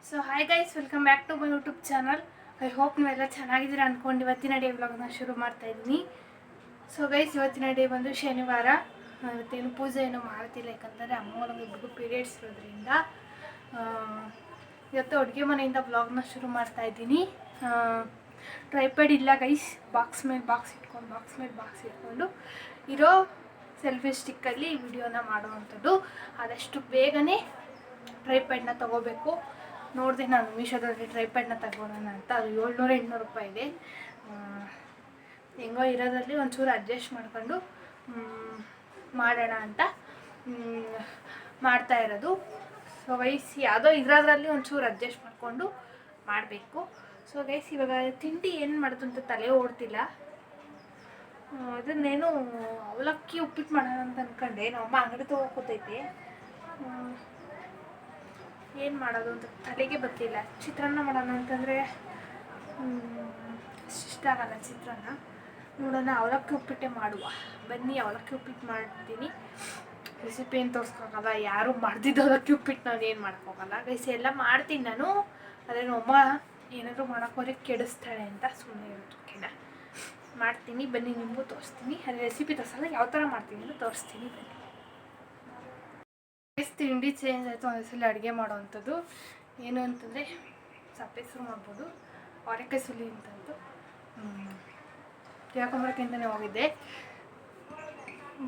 So hi guys, welcome back to my YouTube channel. I hope ನೀವೆಲ್ಲ ಚೆನ್ನಾಗಿದ್ದೀರಾ ಅಂದ್ಕೊಂಡು ಇವತ್ತಿನ ಡೇ ವ್ಲಾಗ್ನ ಶುರು ಮಾಡ್ತಾ ಇದ್ದೀನಿ. ಸೊ ಗೈಸ್, ಇವತ್ತಿನ ಡೇ ಬಂದು ಶನಿವಾರ. ಇವತ್ತೇನು ಪೂಜೆ ಏನೂ ಮಾಡ್ತಿಲ್ಲ, ಯಾಕಂದರೆ ಅಮ್ಮ ಒಳಗೆ ಇಬ್ಬರಿಗೂ ಪೀರಿಯಡ್ಸ್ ಇರೋದ್ರಿಂದ ಇವತ್ತು ಅಡುಗೆ ಮನೆಯಿಂದ ವ್ಲಾಗ್ನ ಶುರು ಮಾಡ್ತಾ ಇದ್ದೀನಿ. ಟ್ರೈಪ್ಯಾಡ್ ಇಲ್ಲ ಗೈಸ್, ಬಾಕ್ಸ್ ಮೇಲೆ ಬಾಕ್ಸ್ ಇಟ್ಕೊಂಡು ಇರೋ ಸೆಲ್ಫಿ ಸ್ಟಿಕ್ಕಲ್ಲಿ ವಿಡಿಯೋನ ಮಾಡೋವಂಥದ್ದು. ಆದಷ್ಟು ಬೇಗನೆ ಟ್ರೈಪ್ಯಾಡ್ನ ತೊಗೋಬೇಕು. ನೋಡಿದೆ ನಾನು ಮೀಶೋದಲ್ಲಿ ಟ್ರೈಪ್ಯಾಡ್ನ ತಗೊಳ್ಳೋಣ ಅಂತ. ಅದು 700-800 ರೂಪಾಯಿ ಇದೆ. ಹೆಂಗೋ ಇರೋದ್ರಲ್ಲಿ ಒಂಚೂರು ಅಡ್ಜಸ್ಟ್ ಮಾಡ್ಕೊಂಡು ಮಾಡೋಣ ಅಂತ ಮಾಡ್ತಾ ಇರೋದು. ಸೊ ಗೈಸ್, ಯಾವುದೋ ಇರೋದ್ರಲ್ಲಿ ಒಂಚೂರು ಅಡ್ಜಸ್ಟ್ ಮಾಡಿಕೊಂಡು ಮಾಡಬೇಕು. ಸೊ ಗೈಸ್, ಇವಾಗ ತಿಂಡಿ ಏನು ಮಾಡೋದು ಅಂತ ತಲೆ ಓಡ್ತಿಲ್ಲ. ಅದನ್ನೇನು ಅವಲಕ್ಕಿ ಉಪ್ಪಿಟ್ಟು ಮಾಡೋಣ ಅಂತ ಅಂದ್ಕೊಂಡೆ. ನಮ್ಮಮ್ಮ ಅಂಗಡಿ ತೊಗೋತೈತೆ, ಏನು ಮಾಡೋದು ಅಂತ ತಲೆಗೆ ಬರ್ತಿಲ್ಲ. ಚಿತ್ರಾನ್ನ ಮಾಡೋಣ ಅಂತಂದರೆ ಇಷ್ಟ ಆಗಲ್ಲ ಚಿತ್ರಾನ್ನ. ನೋಡೋಣ, ಅವಲಕ್ಕಿ ಉಪ್ಪಿಟ್ಟೆ ಮಾಡುವ. ಬನ್ನಿ, ಅವಲಕ್ಕಿ ಉಪ್ಪಿಟ್ಟು ಮಾಡ್ತೀನಿ. ರೆಸಿಪಿ ಏನು ತೋರಿಸ್ಕೋಗಲ್ಲ, ಯಾರು ಮಾಡ್ತಿದ್ದು ಅವಲಕ್ಕಿ ಉಪ್ಪಿಟ್ಟು ನಾನು ಏನು ಮಾಡೋಕ್ಕೋಗಲ್ಲ ಗೈಸ್. ಎಲ್ಲ ಮಾಡ್ತೀನಿ ನಾನು, ಆದರೆ ನಮ್ಮಮ್ಮ ಏನಾದರೂ ಮಾಡೋಕ್ಕೋದ್ರೆ ಕೆಡಿಸ್ತಾಳೆ ಅಂತ ಸುಮ್ಮನೆ ಇರೋದಕ್ಕೆನ ಮಾಡ್ತೀನಿ. ಬನ್ನಿ, ನಿಮಗೂ ತೋರಿಸ್ತೀನಿ. ಅದೇ ರೆಸಿಪಿ ತೋರಿಸಲ್ಲ, ಯಾವ ಥರ ಮಾಡ್ತೀನಿ ಅಂತ ತೋರಿಸ್ತೀನಿ. ಬನ್ನಿ. ತಿಂಡಿ ಚೇಂಜ್ ಆಯಿತು ಒಂದೊಂದ್ಸಲ ಅಡುಗೆ ಮಾಡೋವಂಥದ್ದು. ಏನು ಅಂತಂದರೆ ಸಪ್ಪೆ ಹೆಸರು ಮಾಡ್ಬೋದು, ಅವರೆಕಾಯಿ ಸುಲಿ ಅಂತಂದು ತಿಳ್ಕೊಂಬರಕ್ಕಿಂತಲೇ ಹೋಗಿದ್ದೆ.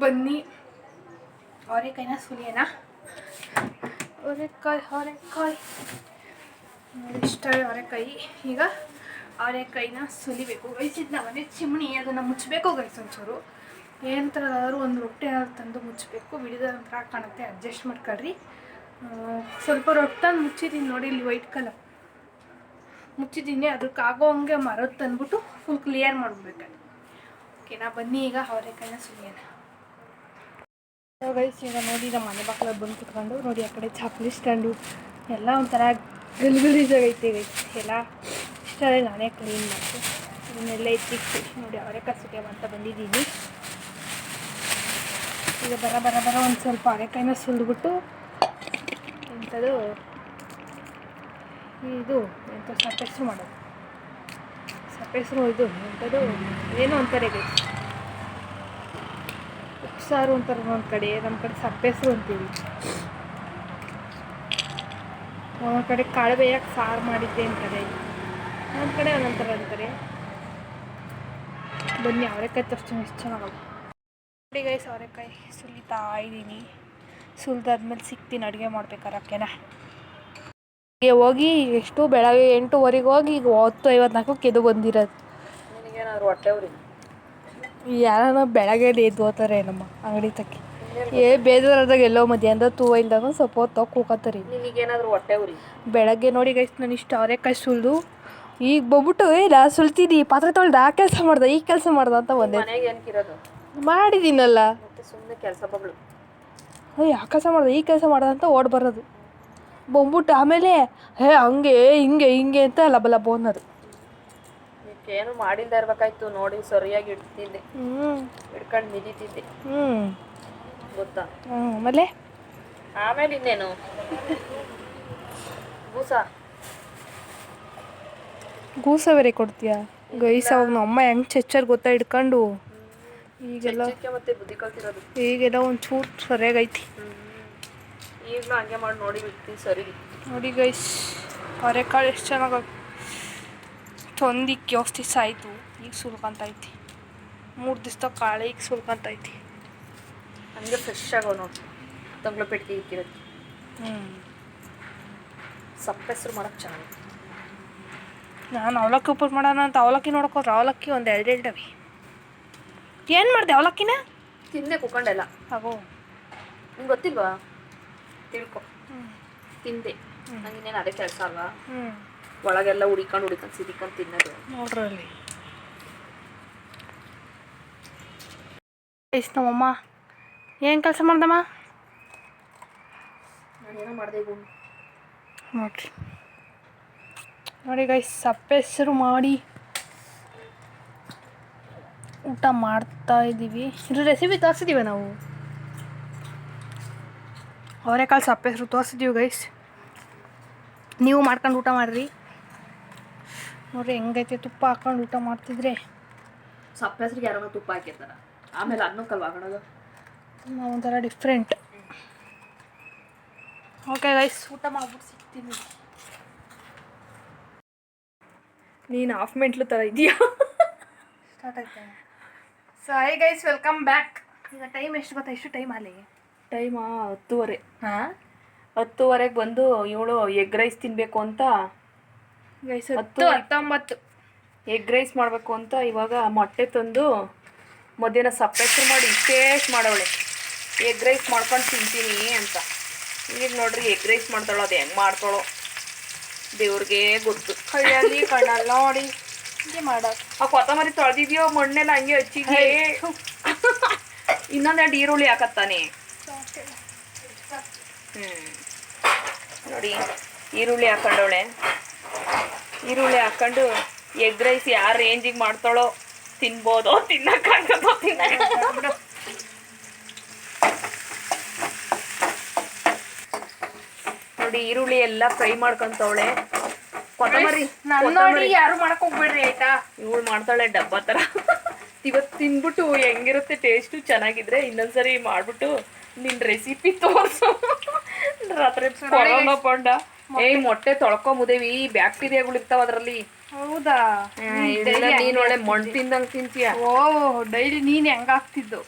ಬನ್ನಿ, ಅವರೆಕಾಯಿನ ಸುಲಿಯೋಣ. ಅವರೆಕಾಯಿ ಇಷ್ಟ ಅವರೆಕಾಯಿ. ಈಗ ಅವರೆಕಾಯಿನ ಸುಲಿಬೇಕು ಗೈಸ್. ಇದನ್ನ ಮನೆ ಚಿಮಣಿ, ಅದನ್ನು ಮುಚ್ಚಬೇಕು ಗೈಸ್. ಒಂಚೂರು ಏನಂತಾರಾದ್ರೂ ಒಂದು ರೊಟ್ಟಿ ಏನಾದ್ರು ತಂದು ಮುಚ್ಚಬೇಕು. ಬಿಡಿದ ನಂತರ ಕಾಣುತ್ತೆ, ಅಡ್ಜಸ್ಟ್ ಮಾಡ್ಕೊಳ್ರಿ. ಸ್ವಲ್ಪ ರೊಟ್ಟಿ ತಂದು ಮುಚ್ಚಿದ್ದೀನಿ ನೋಡಿ, ಇಲ್ಲಿ ವೈಟ್ ಕಲರ್ ಮುಚ್ಚಿದ್ದೀನಿ. ಅದಕ್ಕೆ ಆಗೋ ಹಂಗೆ ಮರದ ತಂದ್ಬಿಟ್ಟು ಫುಲ್ ಕ್ಲಿಯರ್ ಮಾಡ್ಬಿಡ್ಬೇಕು. ಓಕೆನಾ? ಬನ್ನಿ, ಈಗ ಅವರೆಕಾಯಿನ ಸುಲಿಯೋಣ. ಗೈಸ್, ಈಗ ನೋಡಿ ನಮ್ಮ ಮನೆ ಬಾಗಿಲಲ್ಲಿ ಬಂದು ಕುತ್ಕೊಂಡು ನೋಡಿ, ಆ ಕಡೆ ಚಾಪ್ಲಿ ಸ್ಟ್ಯಾಂಡು ಎಲ್ಲ ಒಂಥರ ಗಲೀಜಾಗೈತೆ ಗೈಸ್. ಎಲ್ಲ ಇಷ್ಟೇ ನಾನೇ ಕ್ಲೀನ್ ಮಾಡಿ ಇದನ್ನೆಲ್ಲ ಎತ್ತಿಕ್ಸಿ ನೋಡಿ ಅವರೆಕಾಯಿ ಸುಲಿಯೋಣ ಅಂತ ಬಂದಿದ್ದೀನಿ. ಈಗ ಬರ ಒಂದು ಸ್ವಲ್ಪ ಅವರೆಕಾಯಿನ ಸುಲಿದ್ಬಿಟ್ಟು ಎಂಥದ್ದು ಇದು ಎಂಥ ಸಪ್ಪೆಸರು ಮಾಡೋದು. ಸಪ್ಪೆಸರು ಇದು ಎಂಥದ್ದು ಏನೋ ಅಂತಾರೆ ಗೈಸ್, ಉಪ್ಸಾರು ಅಂತಾರೆ ಒಂದು ಕಡೆ, ನಮ್ಮ ಕಡೆ ಸಪ್ಪೆಸರು ಅಂತೀವಿ. ಒಂದೊಂದು ಕಡೆ ಕಾಳು ಬೇಯಕ್ಕೆ ಸಾರು ಮಾಡಿದ್ದೆ ಅಂತಾರೆ, ಒಂದು ಕಡೆ ಒಂದೊಂಥರ ಅಂತಾರೆ. ಬನ್ನಿ, ಅವರೆಕಾಯಿ ತೋರಿಸ್ತೀನಿ ಎಷ್ಟು ಚೆನ್ನಾಗಲ್ಲ ನೋಡಿ ಗೈಸ್. ಅವರೆಕಾಯಿ ಸುಲಿತಾ ಇದ್ದೀನಿ. ಸುಲಿದಾದ್ಮೇಲೆ ಸಿಗ್ತೀನಿ ಅಡುಗೆ ಮಾಡ್ಬೇಕಾರೆ. ಓಕೆನಾ? ಹೋಗಿ ಎಷ್ಟು ಬೆಳಗ್ಗೆ 8:00 ಹೋಗಿ ಈಗ 10:54 ಎದ್ದು ಬಂದಿರೋದು. ನಿನಗೇನಾದ್ರು ಹೊಟ್ಟೆ ಉರಿ? ಯಾರನ್ನ ಬೆಳಗ್ಗೆ ಎದ್ದು ಹೋಗ್ತಾರೆ ನಮ್ಮ ಅಂಗಡಿ ತಕ್ಕಿ. ಬೇಜಾರಾದಾಗ ಎಲ್ಲೋ ಮಧ್ಯಾಹ್ನದ ತೂವ ಇಲ್ದಾಗ ಸ್ವಲ್ಪ ಹೊತ್ತು ಕೂಕತ್ತಾರೆ. ನಿನಗೇನಾದ್ರು ಹೊಟ್ಟೆ ಉರಿ? ಬೆಳಗ್ಗೆ ನೋಡಿ ಗೈಸ್, ನಾನು ಇಷ್ಟು ಅವರೆಕಾಯಿ ಸುಲಿದು ಈಗ ಬಂದ್ಬಿಟ್ಟು ಇಲ್ಲ ಸುಲ್ತೀನಿ, ಪಾತ್ರೆ ತೊಳ್ದು ಆ ಕೆಲಸ ಮಾಡ್ದೆ ಈ ಕೆಲಸ ಮಾಡ್ದೆ ಅಂತ ಒಂದೇ ಮಾಡಿದ್ದೀನಲ್ಲ. ಸುಮ್ಮನೆ ಕೆಲಸ ಬಗಳು ಆ ಕೆಲಸ ಮಾಡ್ದೆ ಈ ಕೆಲಸ ಮಾಡ್ದೆ ಅಂತ ಓಡ್ ಬರೋದು. ಬಂದ್ಬಿಟ್ಟು ಆಮೇಲೆ ಹಂಗೆ ಹಿಂಗೆ ಅಂತ ಲಬ ಅನ್ನೋದು. ಏನು ಮಾಡಿಲ್ದ ಇರ್ಬೇಕಾಯ್ತು ನೋಡಿ, ಸರಿಯಾಗಿ ಇಡ್ತಿದ್ದೆ, ಹಿಡ್ಕೊಂಡು ನಿಂತಿದ್ದೆ ಗೊತ್ತಾ? ಆಮೇಲೆ ಇನ್ನೇನು ಗೂಸ ಬೇರೆ ಕೊಡ್ತೀಯಾ ಗೈಸ್? ಅವಾಗ ನಮ್ಮ ಅಮ್ಮ ಹೆಂಗೆ ಚೆಚ್ಚರ್ ಗೊತ್ತಾ ಹಿಡ್ಕೊಂಡು. ಈಗೆಲ್ಲ ಮತ್ತೆ ಬುದ್ಧಿ ಕಲ್ತಿರೋದು. ಈಗೆಲ್ಲ ಒಂಚೂರು ಸರಿಯಾಗೈತಿ. ಈಗಲೂ ಹಂಗೆ ಮಾಡಿ ನೋಡಿ ಬಿಡ್ತೀನಿ. ಸರಿ ನೋಡಿ ಗೈಸ್, ಅವರೆಕಾಳು ಎಷ್ಟು ಚೆನ್ನಾಗಿ ತೊಂದಿಕ್ಕೆ ಎಷ್ಟು ದಿವಸ ಆಯಿತು, ಈಗ ಸುಲ್ಕೊಂತೈತಿ. 3 ದಿವಸ ಕಾಳೆ ಈಗ ಸುಲ್ಕೊಂತೈತಿ. ಹಂಗೆ ಫ್ರೆಶ್ ಆಗೋ ನೋಡಿ, ತಂಗ್ಳು ಪೆಟ್ಟಿಗೆ ಇಕ್ಕಿರೋದು. ಸಪ್ಪೆಸರು ಮಾಡೋಕ್ಕೆ ಚೆನ್ನಾಗಿ. ನಾನು ಅವಲಕ್ಕಿ ಉಪ್ಪಿಟ್ಟು ಮಾಡೋಣ ಅಂತ ಅವಲಕ್ಕಿ ನೋಡೋಕೋದ್ರೆ ಅವಲಕ್ಕಿ ಒಂದು 2 ಅವಿ. ಏನು ಮಾಡಿದೆ ಅವಲಕ್ಕಿನ? ತಿಂದೆ ಕುತ್ಕೊಂಡೆಲ್ಲ. ಹಾಗೋ ನಿಂಗೆ ಗೊತ್ತಿಲ್ವಾ? ತಿಳ್ಕೊ. ತಿಂದೆ. ನಂಗೆ ಇನ್ನೇನು ಅದೇ ಕೆಲಸ ಅಲ್ವಾ? ಒಳಗೆಲ್ಲ ಹುಡಿಕೊಂಡು ಸಿಡಿಕೊಂಡು ತಿನ್ನೋದು ನೋಡ್ರಲ್ಲಿ. ಗೈಸ್, ನಮ್ಮಮ್ಮ ಏನು ಕೆಲಸ ಮಾಡ್ದಮ್ಮ? ನಾನೇನೋ ಮಾಡಿದೆ ನೋಡಿ ಗೈಸ್, ಸಪ್ಪೆ ಹೆಸರು ಮಾಡಿ ಊಟ ಮಾಡ್ತಾ ಇದ್ದೀವಿ. ಇದ್ರ ರೆಸಿಪಿ ತೋರಿಸಿದ್ದೀವಿ ನಾವು. ಅವರೆಕಾಳು ಸಪ್ಪೆ ಹೆಸರು ತೋರಿಸಿದ್ದೀವಿ ಗೈಸ್. ನೀವು ಮಾಡ್ಕೊಂಡು ಊಟ ಮಾಡಿರಿ. ನೋಡ್ರಿ ಹೆಂಗೈತೆ ತುಪ್ಪ ಹಾಕೊಂಡು ಊಟ ಮಾಡ್ತಿದ್ರೆ. ಸಪ್ಪೆ ಹೆಸ್ರಿಗೆ ಯಾರೋ ತುಪ್ಪ ಹಾಕಿರ್ತಾರ, ಆಮೇಲೆ ಅನ್ನಕ್ಕಲ್ವ ಹಾಕೋದು. ಒಂಥರ ಡಿಫ್ರೆಂಟ್. ಓಕೆ ಗೈಸ್, ಊಟ ಮಾಡ್ಬಿಟ್ಟು ಸಿಗ್ತೀನಿ. ನೀನು ಹಾಫ್ ಮೆಂಟ್ಲು ಥರ ಇದೆಯಾ? ಸ್ಟಾರ್ಟ್ ಆಯ್ತಾ? So high guys, welcome back. ಈಗ ಟೈಮ್ ಎಷ್ಟು ಗೊತ್ತಾ? ಎಷ್ಟು ಟೈಮ್ ಅಲ್ಲಿ? ಟೈಮಾ 10:30. ಹಾಂ, 10:30ಗೆ ಬಂದು ಇವಳು ಎಗ್ ರೈಸ್ ತಿನ್ನಬೇಕು ಅಂತ ಗೈಸ್ 10:19 ಎಗ್ ರೈಸ್ ಮಾಡಬೇಕು ಅಂತ ಇವಾಗ ಮೊಟ್ಟೆ ತಂದು ಮಧ್ಯಾಹ್ನ ಸಪ್ಪೆಸ್ರು ಮಾಡಿ ಇಷ್ಟೇಷ್ಟು ಮಾಡವಳೆ. ಎಗ್ ರೈಸ್ ಮಾಡ್ಕೊಂಡು ತಿಂತೀನಿ ಅಂತ. ಈಗ ನೋಡ್ರಿ ಎಗ್ ರೈಸ್ ಮಾಡ್ತಾಳೋ, ಅದು ಹೆಂಗೆ ಮಾಡ್ತಾಳೋ ದೇವ್ರಿಗೆ ಗೊತ್ತು. ಕೈಯಲ್ಲಿ ಕಣ್ಣಲ್ಲಿ ನೋಡಿ ಹಿಂಗೆ ಮಾಡೋದು. ಆ ಕೊತ್ತಂಬರಿ ತೊಳೆದಿದ್ಯೋ ಮಣ್ಣೆಲ್ಲ ಹಂಗೆ ಹಚ್ಚಿಗೆ. ಇನ್ನೊಂದೆರಡು ಈರುಳ್ಳಿ ಹಾಕತ್ತಾನೆ. ನೋಡಿ ಈರುಳ್ಳಿ ಹಾಕೊಂಡವಳೆ. ಈರುಳ್ಳಿ ಹಾಕೊಂಡು ಎಗ್ ರೈಸ್ ಯಾವ ರೇಂಜಿಗೆ ಮಾಡ್ತಾಳೋ, ತಿನ್ಬೋದೋ ತಿನ್ನಕ್ಕಾಗತ್ತೋ ತಿನ್ನಕ್ಕಾಗಲ್ಲ. ನೋಡಿ ಈರುಳ್ಳಿ ಎಲ್ಲ ಫ್ರೈ ಮಾಡ್ಕೊಂತವಳೆ. ಕೊತ್ತಂಬರಿ ನೋಡಿ ಯಾರು ಮಾಡಕ್ ಹೋಗ್ಬೇಡ್ರಿ ಆಯ್ತಾ. ಇವಳು ಮಾಡ್ತಾಳೆ ಡಬ್ಬ ಥರ. ಇವತ್ತು ತಿನ್ಬಿಟ್ಟು ಹೆಂಗಿರುತ್ತೆ ಟೇಸ್ಟು ಚೆನ್ನಾಗಿದ್ರೆ ಇನ್ನೊಂದ್ಸರಿ ಮಾಡ್ಬಿಟ್ಟು ನಿನ್ನ ರೆಸಿಪಿ ತೋರಿಸು. ರಾತ್ರಿ ಪೊಂಡ ಮೊಟ್ಟೆ ತೊಳ್ಕೊಂಬುದೇವಿ, ಬ್ಯಾಕ್ಟೀರಿಯಾಗಳು ಇರ್ತಾವ ಅದರಲ್ಲಿ. ಹೌದಾ? ನೀನ್ ಒಳ್ಳೆ ಮಣ್ಣು ತಿಂದಂಗೆ ತಿಂತೀಯ. ಓ, ಡೈಲಿ ನೀನ್ ಹೆಂಗ ಆಗ್ತಿದ್ದು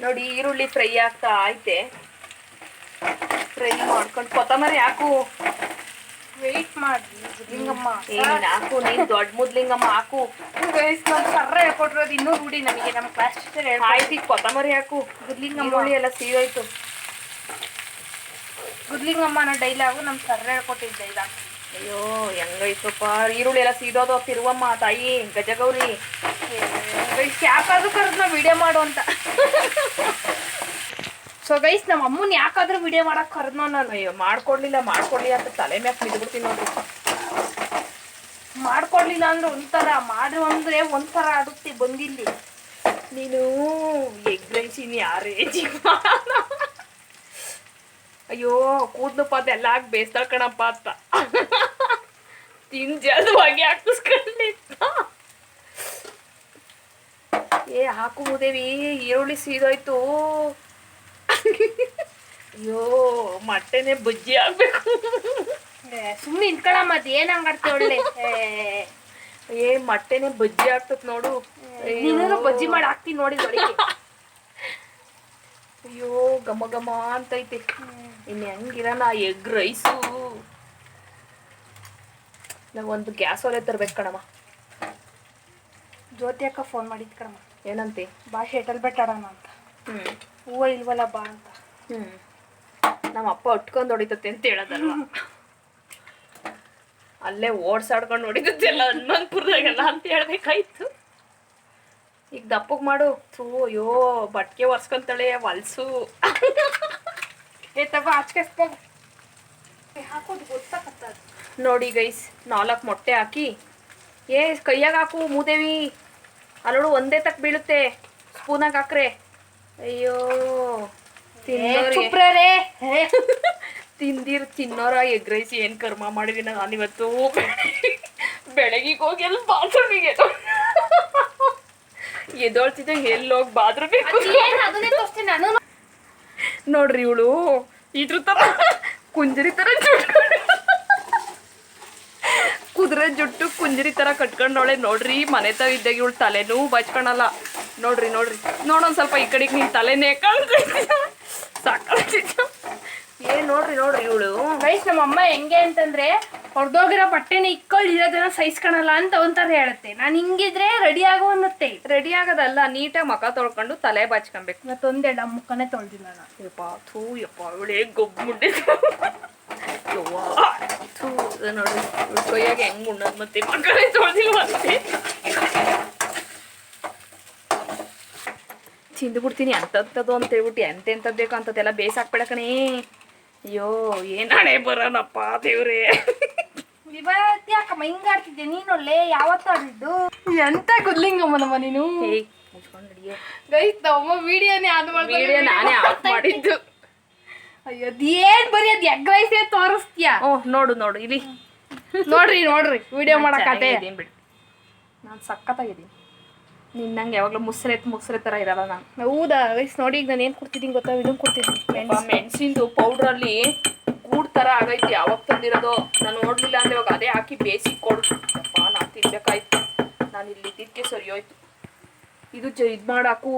ನೋಡಿ. ಈರುಳ್ಳಿ ಫ್ರೈ ಆಗ್ತಾ ಐತೆ. ಫ್ರೈ ಮಾಡ್ಕೊಂಡು ಕೊತ್ತಂಬರಿ ಹಾಕು. ವೆಯ್ಟ್ ಮಾಡ್ರಿ ಲಿಂಗಮ್ಮ. ನೀನ್ ಹಾಕು, ನೀನ್ ದೊಡ್ಡ ಮುದ್ಲಿಂಗಮ್ಮ ಹಾಕು. ಸರ್ರ ಹೇಳ್ಕೊಟ್ರೋದು ಇನ್ನೂ ರೂಢಿ ನಮಗೆ. ನಮ್ಮ ಕ್ಲಾಸ್ ಟೀಚರ್ ಆಯ್ತು, ಕೊತ್ತಂಬರಿ ಹಾಕು. ಈರುಳ್ಳಿ ಎಲ್ಲ ಸೀದೋಯ್ತು. ಗುದ್ಲಿಂಗಮ್ಮ ಅನ್ನೋ ಡೈಲಾಗು ನಮ್ಮ ಸರ್ರ ಹೇಳ್ಕೊಟ್ಟಿದ್ದ ಡೈಲಾಗ್. ಅಯ್ಯೋ ಹೆಂಗೈತಪ್ಪ, ಈರುಳ್ಳಿ ಎಲ್ಲ ಸೀದೋದು. ತಿರುವಮ್ಮ ತಾಯಿ ಗಜಗೌರಿ. ಯಾಕಾದ್ರೂ ಕರೆದ್ ನಾವು ವಿಡಿಯೋ ಮಾಡು ಅಂತ. ಸೊ ಗೈಸ್, ನಮ್ಮ ಅಮ್ಮನ ಯಾಕಾದ್ರೂ ವಿಡಿಯೋ ಮಾಡಕ್ ಕರೆದ್ನೋ ನಾನು. ಅಯ್ಯೋ ಮಾಡ್ಕೊಡ್ಲಿ ಅಂತ ತಲೆ ಮ್ಯಾಕ್ ಬಿದ್ಬಿಡ್ತೀನಿ ನೋಡ್ರಿ. ಮಾಡ್ಕೊಡ್ಲಿಲ್ಲ ಅಂದ್ರೆ ಒಂಥರ, ಮಾಡು ಅಂದ್ರೆ ಒಂಥರ ಆಡುತ್ತೆ ಬಂದಿಲ್ಲಿ. ನೀನು ಎಗ್ ರೈಸ್ ಇನ್ ಯಾರೇ ಅಯ್ಯೋ ಕೂದ್ಲು ಪಾದ ಎಲ್ಲ ಹಾಕಿ ಬೇಯಿಸ್ತಾಳ ಕಣಪ್ಪ ಅಂತ ತಿನ್ ಜಲ್ದವಾಗಿ ಹಾಕಿಸ್ಕೊಂಡಿತ್ತ. ಹಾಕು ಮುದೇವಿ, ಈರುಳ್ಳಿ ಸೀದೋಯ್ತು. ಅಯ್ಯೋ ಮೊಟ್ಟೆನೆ ಬಜ್ಜಿ ಆಗ್ಬೇಕು. ಸುಮ್ಮನೆ ನಿಂತ್ಕೊಳಮ್ಮ, ಅದು ಏನ್ ಹಂಗಾಡ್ತಿ ಒಳ್ಳೆ. ಮೊಟ್ಟೆನೆ ಬಜ್ಜಿ ಆಗ್ತತ್ ನೋಡು. ನೀನು ಬಜ್ಜಿ ಮಾಡಿ ಹಾಕ್ತೀನಿ ನೋಡಿ. ಅಯ್ಯೋ ಘಮ ಘಮ ಅಂತೈತೆ. ಇನ್ನು ಹೆಂಗಿರೋಣ ಎಗ್ ರೈಸು. ನಾವು ಒಂದು ಗ್ಯಾಸ್ ಒಲೆ ತರ್ಬೇಕು ಕಣಮ್ಮ. ಜ್ಯೋತಿ ಅಕ್ಕ ಫೋನ್ ಮಾಡಿದ್ ಕಣಮ್ಮ. ಏನಂತೆ? ಬಾ ಶೆಟಲ್ ಬೆಟ್ಟಾಡೋಣ ಅಂತ. ಹೂವು ಇಲ್ವಲ್ಲ ಬಾ ಅಂತ. ನಮ್ಮ ಅಪ್ಪ ಉಟ್ಕೊಂಡು ಹೊಡಿತತೆ ಅಂತ ಹೇಳೋದಲ್ವ. ಅಲ್ಲೇ ಓಡ್ಸಾಡ್ಕೊಂಡು ಹೊಡಿತಲ್ಲ ಹನುಮಂತಪುರದಾಗೆಲ್ಲ ಅಂತ ಹೇಳ್ಬೇಕಾಯ್ತು. ಈಗ ದಪ್ಪಗೆ ಮಾಡು. ಅಯ್ಯೋ ಬಟ್ಕೆ ಒರ್ಸ್ಕೊಂತಾಳೆ ಹೊಲ್ಸು. ತಗೋ ಆಚೆ ಹಾಕೋದು ಗೊತ್ತಾಗತ್ತ. ನೋಡಿ ಗೈಸ್, 4 ಮೊಟ್ಟೆ ಹಾಕಿ ಕೈಯಾಗ ಹಾಕು ಮೂದೇವಿ. ಅಲ್ಲೋಡು ಒಂದೇ ತಕ್ಕ ಬೀಳುತ್ತೆ. ಸ್ಪೂನಾಗ ಹಾಕ್ರೆ. ಅಯ್ಯೋ ತಿನ್ನೋರ ಎಗ್ ರೈಸ್ ಏನ್ ಕರ್ಮ ಮಾಡಿದೀನಿ ನಾನಿವತ್ತು. ಬೆಳಗಿಗೆ ಹೋಗಿ ಎಲ್ಲ ಬಾತ್ರೂಮಿಗೆ ಎದೊಳ್ತಿದ್ದೆ, ಎಲ್ಲೋಗಿ ಬಾತ್ರೂಮಿಗೆ. ನೋಡ್ರಿ ಇವಳು ಇದ್ರ ತರ ಕುಂಜರಿ ತರ ಕುದುರೆ ಜುಟ್ಟು ಕುಂಜರಿ ತರ ಕಟ್ಕೊಂಡವಳೆ. ನೋಡ್ರಿ ಮನೆ ತಾವ ಇದ್ದಾಗ ಇವಳು ತಲೆನೂ ಬಚ್ಕೊಳಲ್ಲ. ನೋಡ್ರಿ ನೋಡೊಂದ್ ಸ್ವಲ್ಪ ಈ ಕಡೆಗೆ ನಿನ್ ತಲೆನೇ ಸಾಕಾಗ್ತಿತ್ತು. ನೋಡ್ರಿ ಇವಳು. ಗೈಸ್, ನಮ್ಮ ಅಮ್ಮ ಹೆಂಗೆ ಅಂತಂದ್ರೆ ಹೊಡೆದೋಗಿರೋ ಬಟ್ಟೆನ ಇಕ್ಕೊಳ್ಳಿರೋದನ್ನ ಸಹಿಸ್ಕೊಳಲ್ಲ ಅಂತ ಒಂಥರ ಹೇಳುತ್ತೆ. ನಾನು ಹಿಂಗಿದ್ರೆ ರೆಡಿ ಆಗೋ ಅನ್ನತ್ತೆ. ರೆಡಿ ಆಗೋದಲ್ಲ, ನೀಟಾಗಿ ಮುಖ ತೊಳ್ಕೊಂಡು ತಲೆ ಬಾಚ್ಕೊಬೇಕು. ಮತ್ತೊಂದೆರಡು ಮುಖನೇ ತೊಳ್ದಿಲ್ಲ ನಾನು. ಯಪ್ಪ ಇವಳೇ ಗೊಬ್ಬು ಮುಡ್ಡಿ. ನೋಡ್ರಿ ಕೈಯಾಗ ಹೆಂಗ್ ಉಣ್ಣದ್ ಮತ್ತೆ ಮಕ್ಕಳೇ ತೊಳ್ದಿಲ್ವಂತೆ. ತಿಂದುಬಿಡ್ತೀನಿ ಅಂತದ್ದು ಅಂತ ಹೇಳ್ಬಿಟ್ಟು ಎಂತೆಂಥದ್ದು ಬೇಕು ಅಂತದ್ದೆಲ್ಲ ಬೇಯಿಸಾಕ್ಬೇಡ ಕಣೇ. ಅಯ್ಯೋ ಏನ್ ಹಣೆ ಬರೋಣಪ್ಪ ದೇವ್ರೇ. ಇವತ್ತು ಯಾಕಮ್ಮ ಹಿಂಗಾಡ್ತಿದ್ದೆ ನೀನೊಳ್ಳೆ? ಯಾವತ್ತೂ ಆಡಿದ್ದು ಎಂತ ಗುದ್ಲಿಂಗಮ್ಮನಮ್ಮ ನೀನು. ಮುಚ್ಕೊಂಡು ನಡಿಯೇ ಗೈಸ್, ನಮ್ಮ ವಿಡಿಯೋನೇ ಆನ್ ವಿಡಿಯೋ ನಾನೇ ಆಫ್ ಮಾಡಿದ್ದು. ಅಯ್ಯೋ ಅದೇನ್ ಬರೀ ಅದ್ ಎಗ್ ರೈಸೇ ತೋರಿಸ್ತೀಯಾ? ಓಹ್ ನೋಡು ಇಲ್ಲಿ ನೋಡ್ರಿ ವಿಡಿಯೋ ಮಾಡಕತ್ತೆ. ಬಿಡು, ನಾನು ಸಖತ್ತಾಗಿದ್ದೀನಿ. ನಿನ್ನಂಗೆ ಯಾವಾಗಲೂ ಮುಸ್ರೆ ಥರ ಇರಲ್ಲ ನಾನು. ಹೌದಾ ಗೈಸ್ ನೋಡಿ, ಈಗ ನಾನು ಏನು ಕೊಡ್ತಿದ್ದೀನಿ ಗೊತ್ತಾ? ಇದನ್ನು ಕೊಡ್ತಿದ್ದೀನಿ, ಮೆಣಸಿಂದು ಪೌಡ್ರಲ್ಲಿ ಗೂಡ್ ಥರ ಆಗೈತಿ. ಯಾವಾಗ ತಂದಿರೋದು ನಾನು ನೋಡಲಿಲ್ಲ ಅಂದರೆ ಇವಾಗ ಅದೇ ಹಾಕಿ ಬೇಯಿಸಿ ಕೊಡು. ಅಪ್ಪ ನಾನು ತಿನ್ಬೇಕಾಯ್ತು. ನಾನು ಇಲ್ಲಿ ಇದ್ದಿದ್ದಕ್ಕೆ ಸರಿ ಹೋಯ್ತು. ಇದು ಇದು ಮಾಡಾಕು.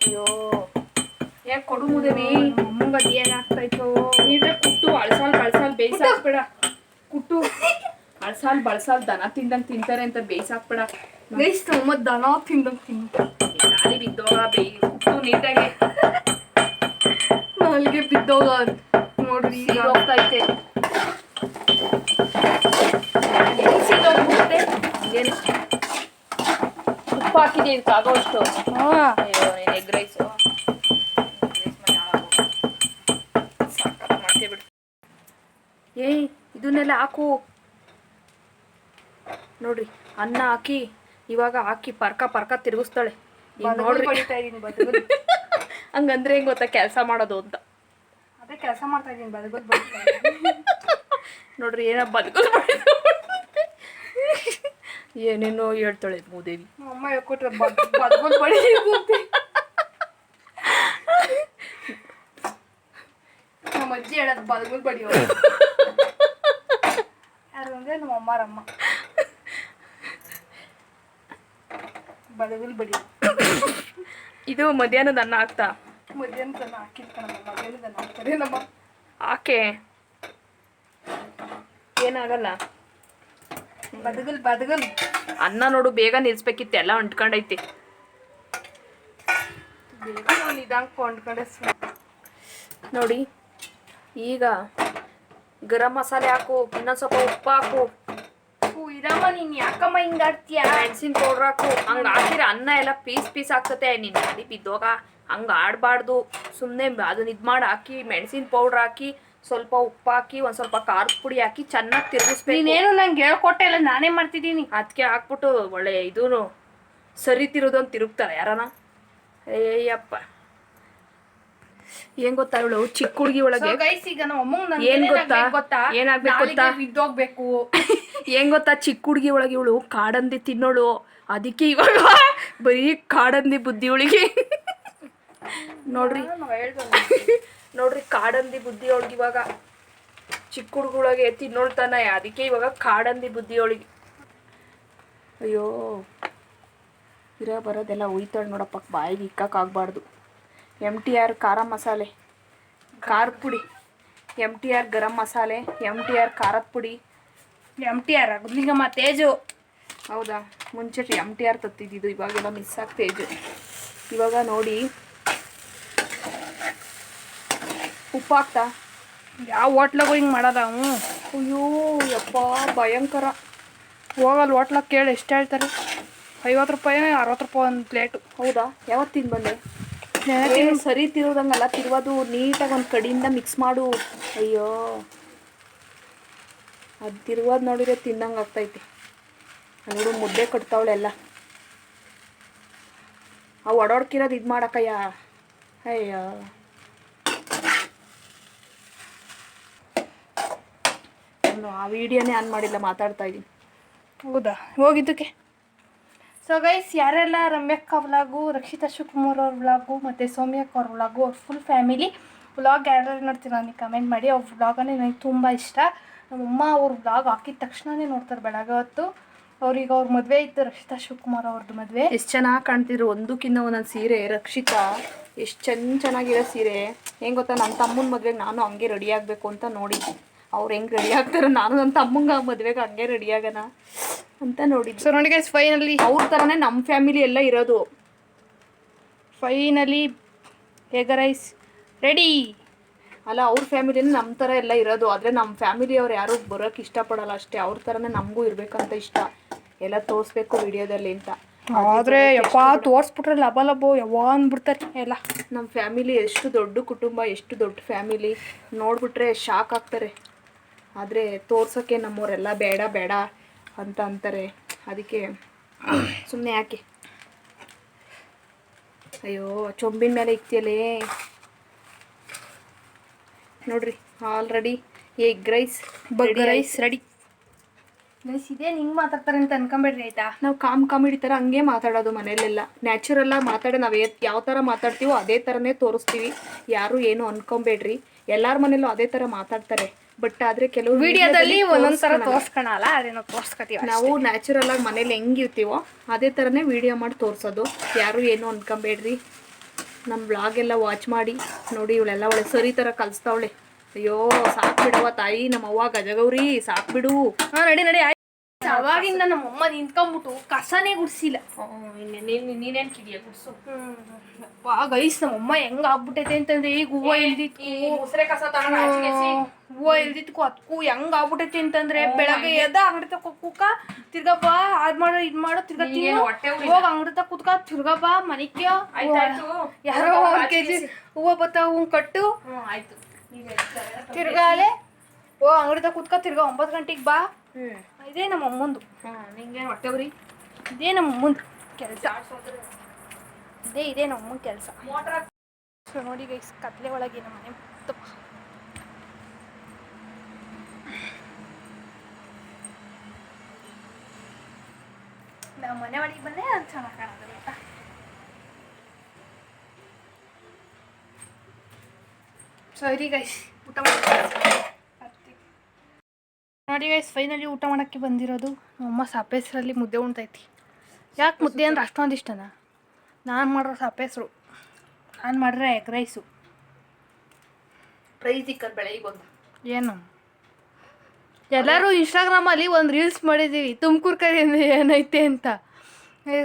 ಅಯ್ಯೋ ಯಾಕೆ ಕೊಡು ಮುದೇವಿ? ಅಮ್ಮಂಗೆ ಅದು ಏನಾಗ್ತಾಯಿತ್ತು? ನೀಟಾಗಿ ಕುಟ್ಟು ಅಳ್ಸಾಲ್ ಬೇಯಿಸಾಕ್ಬೇಡ. ಕುಟ್ಟು ಅಳ್ಸಾಲ್ ದನ ತಿಂದಂಗೆ ತಿಂತಾರೆ ಅಂತ ಬೇಯಿಸಾಕ್ಬೇಡ. ಗೈಸ್ ನಮ್ಮ ದನ ತಿಂದಂಗೆ ನಾಲಿ ಬಿದ್ದೋಗ ಕುಟ್ಟು ನೀಟಾಗಿ. ನಾಲ್ಗೆ ಬಿದ್ದೋಗ ನೋಡ್ರಿ ಈಗ ಹೋಗ್ತೈತೆ. ಹಂಗೇನೆ ಉಪ್ಪು ಹಾಕಿದೆ ಇದಕ್ಕೆ ಆಗೋಷ್ಟು. ಅಯ್ಯೋ ನೀನು ಎಗ್ ರೈಸು ಮಾಡ್ತೀವಿ ಬಿಡು. ಏಯ್ ಇದನ್ನೆಲ್ಲ ಹಾಕು. ನೋಡ್ರಿ ಅನ್ನ ಹಾಕಿ ಇವಾಗ ಹಾಕಿ ಪರ್ಕ ತಿರುಗಿಸ್ತಾಳೆ. ಈಗ ನೋಡ್ರಿ ಹಂಗಂದ್ರೆ ಹೆಂಗ್ ಗೊತ್ತಾ ಕೆಲಸ ಮಾಡೋದು ಅಂತ. ಅದೇ ಕೆಲಸ ಮಾಡ್ತಾ ಇದ್ದೀನಿ, ನೋಡ್ರಿ ಏನ ಬದುಕೋದು ಏನೇನೋ ಹೇಳ್ತಾಳೆ ಮೂದೇವಿ. ಅಮ್ಮ ಹೇಳ್ಕೊಟ್ರೆ ಬದುಕೋದು ಬಡಿ. ನಮ್ಮ ಅಜ್ಜಿ ಹೇಳೋದು ಬದುಕೋದು ಬಡಿಯೋ ಯಾರು ಅಂದರೆ ನಮ್ಮ ಅಮ್ಮಾರಮ್ಮ. ಬದುಕೋದು ಬಡಿಯೋ. ಇದು ಮಧ್ಯಾಹ್ನದ ಅನ್ನ ಹಾಕ್ತಾ? ಮಧ್ಯಾಹ್ನದನ್ನ ಹಾಕಿರ್ತಾನಮ್ಮ, ಮಧ್ಯಾಹ್ನದನ್ನ ಹಾಕ್ತಾರೆ ನಮ್ಮ ಆಕೆ ಏನಾಗಲ್ಲ. ಬದಗಲ್ ಅನ್ನ ನೋಡು ಬೇಗ ನಿಲ್ಸ್ಬೇಕಿತ್ತು, ಎಲ್ಲ ಅಂಟ್ಕೊಂಡೈತಿ. ಬೇಗ ನಾನು ಇದಂಗೆ ಅಂಟ್ಕೊಂಡೆ. ನೋಡಿ ಈಗ ಗರಂ ಮಸಾಲೆ ಹಾಕು, ಇನ್ನೊಂದು ಸ್ವಲ್ಪ ಉಪ್ಪು ಹಾಕು. ಇರಮ್ಮ ನೀನು ಯಾಕಮ್ಮ ಹಿಂಗೆ ಆಡ್ತೀಯ? ಮೆಣಸಿನ ಪೌಡ್ರ್ ಹಾಕು. ಹಂಗೆ ಹಾಕಿರ ಅನ್ನ ಎಲ್ಲ ಪೀಸ್ ಆಗ್ತತೆ. ನೀನು ಅಡಿ ಬಿದ್ದೋಗ ಹಂಗೆ ಆಡಬಾರ್ದು. ಸುಮ್ಮನೆ ಅದನ್ನ ಇದು ಮಾಡಿ ಹಾಕಿ ಮೆಣಸಿನ ಪೌಡ್ರ್ ಹಾಕಿ ಸ್ವಲ್ಪ ಉಪ್ಪು ಹಾಕಿ ಒಂದು ಸ್ವಲ್ಪ ಖಾರದ ಪುಡಿ ಹಾಕಿ ಚೆನ್ನಾಗಿ ತಿರುಗಿಸ್ಬೇಕು. ನೀನೇನು ನಂಗೆ ಹೇಳ್ಕೊಟ್ಟೆ ಇಲ್ಲ, ನಾನೇ ಮಾಡ್ತಿದ್ದೀನಿ. ಅದಕ್ಕೆ ಹಾಕ್ಬಿಟ್ಟು ಒಳ್ಳೆ ಇದೂ ಸರಿ ತಿರುದೊಂದು ತಿರುಗ್ತಾರೆ ಯಾರನ. ಏಯಪ್ಪ ಏನ್ ಗೊತ್ತಾ ಇವಳು ಚಿಕ್ಕ ಹುಡುಗಿ ಒಳಗೆ ಈಗ ನಮ್ಮ ಅಮ್ಮಂಗೆ ಏನ್ ಗೊತ್ತಾ ಏನಾಗ್ಬೇಕು ಗೊತ್ತಾ? ಬಿದ್ದೋಗ್ಬೇಕು. ಏನ್ ಗೊತ್ತಾ ಚಿಕ್ಕ ಹುಡುಗಿ ಒಳಗೆ ಇವಳು ಕಾಡಂದಿ ತಿನ್ನೋಳು. ಅದಕ್ಕೆ ಇವಾಗ ಬರೀ ಕಾಡಂದಿ ಬುದ್ಧಿ ಇವಳಿಗೆ. ನೋಡ್ರಿ ಕಾಡಂದಿ ಬುದ್ಧಿ ಅವಳಿಗೆ ಇವಾಗ. ಚಿಕ್ಕ ಹುಡುಗೊಳಗೆ ತಿನ್ನೋಳ್ತಾನೆ, ಅದಕ್ಕೆ ಇವಾಗ ಕಾಡಂದಿ ಬುದ್ಧಿ ಅವಳಿಗೆ. ಅಯ್ಯೋ ಬರೋದೆಲ್ಲ ಉಯ್ತಾಳೆ ನೋಡಪ್ಪ, ಬಾಯಿಗೆ ಇಕ್ಕಾಗಬಾರ್ದು. MTR ಖಾರ ಮಸಾಲೆ, ಖಾರದ ಪುಡಿ, MTR ಗರಂ ಮಸಾಲೆ, MTR ಖಾರದ ಪುಡಿ, MTR ಗುದ್ಲಿಗಮ್ಮ ತೇಜು. ಹೌದಾ? ಮುಂಚೆ MTR ತತ್ತಿದ್ದು, ಇವಾಗೆಲ್ಲ ಮಿಸ್ ಆಗಿ ತೇಜು. ಇವಾಗ ನೋಡಿ ಉಪ್ಪು ಹಾಕ್ತಾ? ಯಾವ ಹೋಟ್ಲಾಗೂ ಹಿಂಗೆ ಮಾಡೋದ? ಅಯ್ಯೋ ಯಪ್ಪ ಭಯಂಕರ. ಹೋಗಲ್ಲ ಹೋಟ್ಲಾಗ ಕೇಳಿ ಎಷ್ಟು ಹೇಳ್ತಾರೆ? 50 ರೂಪಾಯಿ 60 ರೂಪಾಯಿ ಒಂದು ಪ್ಲೇಟು. ಹೌದಾ? ಯಾವತ್ತು ತಿಂದು ಬಂದೆ? ಸರಿ ತಿರೋದಂಗಲ್ಲ ತಿರುವುದು, ನೀಟಾಗಿ ಒಂದು ಕಡೆಯಿಂದ ಮಿಕ್ಸ್ ಮಾಡು. ಅಯ್ಯೋ ಅದು ತಿರುವುದು ನೋಡಿದ್ರೆ ತಿನ್ನಂಗೆ ಆಗ್ತೈತಿ. ನೋಡು ಮುದ್ದೆ ಕಟ್ತಾವಳೆಲ್ಲ. ಆ ಒಡೋಡ್ಕಿರೋದು ಇದು ಮಾಡಕ್ಕಯ್ಯ. ಅಯ್ಯೋ ನಾನು ಆ ವಿಡಿಯೋನೇ ಆನ್ ಮಾಡಿಲ್ಲ, ಮಾತಾಡ್ತಾ ಇದ್ದೀನಿ. ಹೌದಾ? ಹೋಗಿದ್ದಕ್ಕೆ. ಸೊ ಗೈಸ್, ಯಾರೆಲ್ಲ ರಮ್ಯಕ್ಕ ವ್ಲಾಗು, ರಕ್ಷಿತಾ ಶಿವಕುಮಾರ್ ಅವ್ರ ವ್ಲಾಗು ಮತ್ತು ಸೌಮ್ಯಕ್ಕ ಅವ್ರ ವ್ಲಾಗು, ಅವ್ರ ಫುಲ್ ಫ್ಯಾಮಿಲಿ ವ್ಲಾಗ್ ಯಾರ್ಯಾರು ನೋಡ್ತೀರ ನನಗೆ ಕಮೆಂಟ್ ಮಾಡಿ. ಅವ್ರ ವ್ಲಾಗನೇ ನನಗೆ ತುಂಬ ಇಷ್ಟ. ನಮ್ಮಮ್ಮ ಅವ್ರ ವ್ಲಾಗ್ ಹಾಕಿದ ತಕ್ಷಣವೇ ನೋಡ್ತಾರೆ ಬೆಳಗ್ಗೆ ಹೊತ್ತು. ಅವ್ರಿಗೆ ಅವ್ರ ಮದುವೆ ಇತ್ತು, ರಕ್ಷಿತಾ ಶಿವಕುಮಾರ್ ಅವ್ರದ್ದು ಮದುವೆ. ಎಷ್ಟು ಚೆನ್ನಾಗಿ ಕಾಣ್ತಿದ್ರು ಒಂದಕ್ಕಿಂತ ಒಂದೊಂದು ಸೀರೆ. ರಕ್ಷಿತಾ ಎಷ್ಟು ಚೆನ್ನಾಗಿರೋ ಸೀರೆ. ಹೆಂಗೆ ಗೊತ್ತಾ, ನನ್ನ ತಮ್ಮನ ಮದುವೆಗೆ ನಾನು ಹಂಗೆ ರೆಡಿ ಆಗಬೇಕು ಅಂತ ನೋಡಿ. ಅವ್ರು ಹೆಂಗೆ ರೆಡಿ ಆಗ್ತಾರೆ, ನಾನು ನನ್ನ ತಮ್ಮಂಗೆ ಮದುವೆಗೆ ಹಂಗೆ ರೆಡಿ ಆಗೋಣ ಅಂತ ನೋಡಿದ್ದು. ಸೊ ನೋಡಿ ಗೈಸ್, ಫೈನಲಿ ಅವ್ರ ಥರನೇ ನಮ್ಮ ಫ್ಯಾಮಿಲಿ ಎಲ್ಲ ಇರೋದು. Finally egg rice ready. ಅಲ್ಲ, ಅವ್ರ ಫ್ಯಾಮಿಲಿನೇ ನಮ್ಮ ಥರ ಎಲ್ಲ ಇರೋದು. ಆದರೆ ನಮ್ಮ ಫ್ಯಾಮಿಲಿಯವ್ರು ಯಾರೂ ಬರೋಕ್ಕೆ ಇಷ್ಟಪಡಲ್ಲ ಅಷ್ಟೇ. ಅವ್ರ ಥರನೇ ನಮಗೂ ಇರಬೇಕಂತ ಇಷ್ಟ. ಎಲ್ಲ ತೋರಿಸ್ಬೇಕು ವಿಡಿಯೋದಲ್ಲಿ ಅಂತ. ಆದರೆ ಯಪ್ಪ ತೋರಿಸ್ಬಿಟ್ರೆ ಲಬೋ ಯಾವ ಅಂದ್ಬಿಡ್ತಾರೆ ಎಲ್ಲ. ನಮ್ಮ ಫ್ಯಾಮಿಲಿ ಎಷ್ಟು ದೊಡ್ಡ ಕುಟುಂಬ, ಎಷ್ಟು ದೊಡ್ಡ ಫ್ಯಾಮಿಲಿ ನೋಡಿಬಿಟ್ರೆ ಶಾಕ್ ಆಗ್ತಾರೆ. ಆದರೆ ತೋರ್ಸೋಕ್ಕೆ ನಮ್ಮವರೆಲ್ಲ ಬೇಡ ಬೇಡ ಅಂತ ಅಂತಾರೆ. ಅದಕ್ಕೆ ಸುಮ್ಮನೆ ಯಾಕೆ. ಅಯ್ಯೋ ಚೊಂಬಿನ ಮೇಲೆ ಇಕ್ತಿಯಲ್ಲೇ. ನೋಡ್ರಿ ಆಲ್ರೆಡಿ ಎಗ್ ರೈಸ್ ಬಗ್ ರೈಸ್ ರೆಡಿ. ಗೈಸ್ ಇದೇ ಹಿಂಗೆ ಮಾತಾಡ್ತಾರೆ ಅಂತ ಅನ್ಕೊಂಬೇಡ್ರಿ ಆಯ್ತಾ. ನಾವು ಕಾಮಿಡಿ ಥರ ಹಂಗೆ ಮಾತಾಡೋದು ಮನೇಲೆಲ್ಲ. ನ್ಯಾಚುರಲ್ಲಾಗಿ ಮಾತಾಡಿ ನಾವು ಯಾವ ಥರ ಮಾತಾಡ್ತೀವೋ ಅದೇ ಥರನೇ ತೋರಿಸ್ತೀವಿ. ಯಾರು ಏನು ಅನ್ಕೊಂಬೇಡ್ರಿ. ಎಲ್ಲರ ಮನೇಲೂ ಅದೇ ಥರ ಮಾತಾಡ್ತಾರೆ. ಬಟ್ ಆದರೆ ಕೆಲವು ವಿಡಿಯೋದಲ್ಲಿ ಒಂದೊಂದು ಥರ ತೋರಿಸ್ಕೊಳಲ್ಲ, ಅದೇ ನಾವು ತೋರಿಸ್ಕೊತೀವಿ. ನಾವು ನ್ಯಾಚುರಲ್ಲಾಗಿ ಮನೇಲಿ ಹೆಂಗಿರ್ತೀವೋ ಅದೇ ಥರನೇ ವಿಡಿಯೋ ಮಾಡಿ ತೋರಿಸೋದು. ಯಾರು ಏನು ಅನ್ಕೊಂಬೇಡ್ರಿ. ನಮ್ಮ ಬ್ಲಾಗೆಲ್ಲ ವಾಚ್ ಮಾಡಿ ನೋಡಿ. ಇವಳೆಲ್ಲ ಒಳ್ಳೆ ಸರಿ ಥರ ಕಲಿಸ್ತಾವಳೆ. ಅಯ್ಯೋ ಸಾಕ್ಬಿಡವ ತಾಯಿ, ನಮ್ಮ ಅವ್ವ ಗಜಗೌರಿ ಸಾಕ್ಬಿಡು. ಹಾಂ ನಡಿ ನಡಿ ಆಯ್ತು. ಅವಾಗಿಂದ ನಮ್ಮಮ್ಮ ನಿಂತ್ಕೊಂಡ್ಬಿಟ್ಟು ಕಸನೇ ಗುಡಿಸಿಲ್ಲ. ನೀನೇನು ಕಿಡಿಯ ಗುಡ್ಸು. ಗೈಸ್ ನಮ್ಮಮ್ಮ ಹೆಂಗ್ ಆಗ್ಬಿಟ್ಟೈತೆ ಅಂತಂದ್ರೆ ಈಗ ಹೂವು ಇಲ್ದಿತ್ತು, ಹೂವು ಇಲ್ದಿತ್ಕು ಅದಕ್ಕೂ ಹೆಂಗ್ ಆಗ್ಬಿಟ್ಟೈತೆ ಅಂತಂದ್ರೆ ಬೆಳಗ್ಗೆ ಎದ್ದ ಅಂಗಡಿ ತಕ ಕೂಕ ತಿರ್ಗಾ ಬಾ ಅದ್ ಮಾಡೋ ಇದ್ ಮಾಡೋ ತಿರ್ಗಾ ಹೋಗ ಅಂಗಡಿ ತಕ ಕೂತ್ಕ ತಿರ್ಗಾ ಬಾ ಮನಿಕ್ಯ ಯಾರೋ 1 kg ಹೂವು ಬತ್ತಾವ ಹೂ ಕಟ್ಟು ತಿರ್ಗಾಲೆ ಓ ಅಂಗಡಿ ತಕ ಕೂತ್ಕ ತಿರ್ಗಾ 9 ಗಂಟೆಗೆ ಬಾ. ಇದೇ ನಮ್ಮ ಅಮ್ಮಂದು. ನಿಂಗೇನು ಹೊಟ್ಟೆವ್ರಿ? ಇದೇ ನಮ್ಮ ಅಮ್ಮಂದು ಕೆಲಸ. ಇದೇ ನಮ್ಮ ಅಮ್ಮನ ಕೆಲಸ. ಸೊ ನೋಡಿ ಗೈಸ್ ಕತ್ಲೆ ಒಳಗೆ ನಮ್ಮ ಮನೆ ತಪ್ಪ. ನಮ್ಮ ಮನೆ ಒಳಗೆ ಬಂದೆ ಅದು ಚೆನ್ನಾಗಿ ಕಾಣೋದಿಲ್ಲ. ಸರಿ ಗೈಸ್ ಊಟ ಮಾಡಿ ನೋಡಿ ಗೈಸ್ ಫೈನಲಿ ಊಟ ಮಾಡೋಕ್ಕೆ ಬಂದಿರೋದು. ನಮ್ಮಮ್ಮ ಸಪ್ಪೆಸರಲ್ಲಿ ಮುದ್ದೆ ಉಣ್ತೈತಿ. ಯಾಕೆ ಮುದ್ದೆ ಅಂದ್ರೆ ಅಷ್ಟೊಂದು ಇಷ್ಟನಾ? ನಾನು ಮಾಡೋ ಸಪ್ಪೆಸರು, ನಾನು ಮಾಡಿದ್ರೆ ಎಗ್ ರೈಸು. ಪ್ರೈಸ್ ಇಕ್ಕದು ಬೆಳಗ್ಗೆ ಬಂದು ಏನು ಎಲ್ಲರೂ ಇನ್ಸ್ಟಾಗ್ರಾಮಲ್ಲಿ ಒಂದು ರೀಲ್ಸ್ ಮಾಡಿದ್ದೀವಿ ತುಮಕೂರು ಕಡೆಯಿಂದ ಏನೈತೆ ಅಂತ.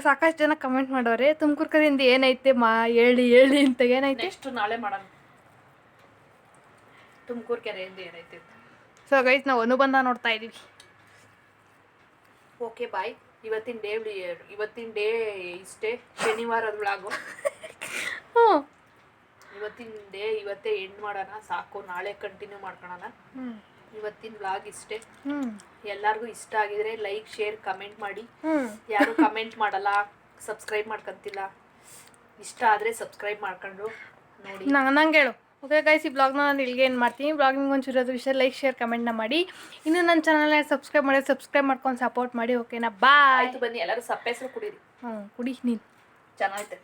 ಸಾಕಷ್ಟು ಜನ ಕಮೆಂಟ್ ಮಾಡೋರೆ ತುಮಕೂರು ಕಡೆಯಿಂದ ಏನೈತೆ ಹೇಳಿ ಅಂತ. ಏನೈತೆ ನೆಕ್ಸ್ಟ್ ನಾಳೆ ಮಾಡೋಣ. ತುಮಕೂರು ಕೆರೆಯಿಂದ ಏನೈತೆ ಅಂತ. ಸೊ ಗೈಸ್ ನಾವು ಅನುಬಂಧ ನೋಡ್ತಾ ಇದ್ದೀವಿ. Okay bye. ಇವತ್ತಿನ ಡೇ ಇಷ್ಟೇ. ಶನಿವಾರದ ವ್ಲಾಗು. ಹ್ಞೂ ಇವತ್ತಿನ ಡೇ ಇವತ್ತೇ ಎಂಡ್ ಮಾಡೋಣ ಸಾಕು. ನಾಳೆ ಕಂಟಿನ್ಯೂ ಮಾಡ್ಕೊಳ್ಳೋಣ. ಇವತ್ತಿನ ವ್ಲಾಗ್ ಇಷ್ಟೇ. ಎಲ್ಲರಿಗೂ ಇಷ್ಟ ಆಗಿದ್ರೆ ಲೈಕ್ ಶೇರ್ ಕಮೆಂಟ್ ಮಾಡಿ. ಯಾರು ಕಮೆಂಟ್ ಮಾಡಲ್ಲ, ಸಬ್ಸ್ಕ್ರೈಬ್ ಮಾಡ್ಕೊಂತಿಲ್ಲ. ಇಷ್ಟ ಆದರೆ ಸಬ್ಸ್ಕ್ರೈಬ್ ಮಾಡ್ಕೊಂಡು ನೋಡಿ. ನಂಗೆ ಹೇಳು. ಓಕೆ ಗೈಸ್ ಈ ಬ್ಲಾಗ್ನ ನಾನು ಇಲ್ಲಿಗೆ ಏನು ಮಾಡ್ತೀನಿ. ಬ್ಲಾಗ್ ನಿಮ್ಗೆ ಒಂಚೂರು ವಿಷಯ ಲೈಕ್ ಶೇರ್ ಕಮೆಂಟ್ನ ಮಾಡಿ. ಇನ್ನು ನನ್ನ ಚಾನಲ್ನ ಸಬ್ಸ್ಕ್ರೈಬ್ ಮಾಡ್ಕೊಂಡು ಸಪೋರ್ಟ್ ಮಾಡಿ. ಓಕೆನಾ? ಬಾಯ್. ಬನ್ನಿ ಎಲ್ಲರೂ ಸಪ್ಪೆ ಹೆಸರು ಕುಡೀರಿ. ಕುಡಿ ನೀನು ಚೆನ್ನಾಗೈತೆ.